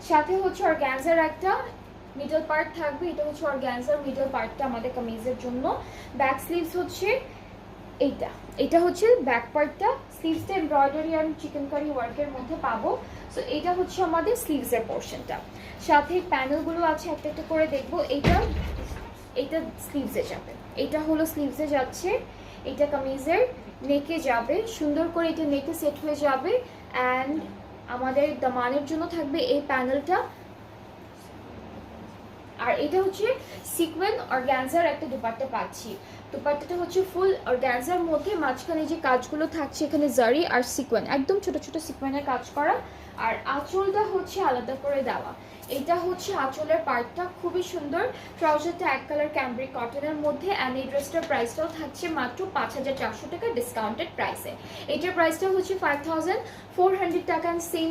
সাথে হচ্ছে অর্গানজার একটা মিডল পার্ট থাকবে, এটা হচ্ছে অর্গানজার মিডল পার্টটা আমাদের কামিজের জন্য। ব্যাক স্লিভস হচ্ছে এটা হচ্ছে ব্যাক পার্টটা, স্লিভসটা এমব্রয়ডারি অ্যান্ড চিকেনকারি ওয়ার্কের মধ্যে পাবো। সো এটা হচ্ছে আমাদের স্লিভসের পোর্শনটা। সাথে প্যানেলগুলো আছে একটা একটা করে দেখবো। এইটা স্লিভসে যাবে, এটা হলো স্লিভসে যাচ্ছে, এটা কামিজের নেকে যাবে, সুন্দর করে এটা নেকে সেট হয়ে যাবে। অ্যান্ড আমাদের দামানের জন্য থাকবে এই প্যানেলটা। আর এটা হচ্ছে সিকোয়েন অর্গানজার একটা দুপাট্টা পাচ্ছি। দুপাট্টাটা হচ্ছে ফুল অর্গানজার মধ্যে, মাঝখানে যে কাজগুলো থাকছে এখানে জারি আর সিকোয়েন, একদম ছোট ছোট সিকোয়েনের কাজ করা। আর আঁচলটা হচ্ছে আলাদা করে দেওয়া। এটা হচ্ছে আঁচলের পার্টটা, খুবই সুন্দর। ট্রাউজারটা এক কালার ক্যামব্রিক কটনের মধ্যে। অ্যান্ড এই ড্রেসটার প্রাইসটাও থাকছে মাত্র 5400 টাকা ডিসকাউন্টেড প্রাইসে। এটার প্রাইসটা হচ্ছে 5400 টাকা। সেম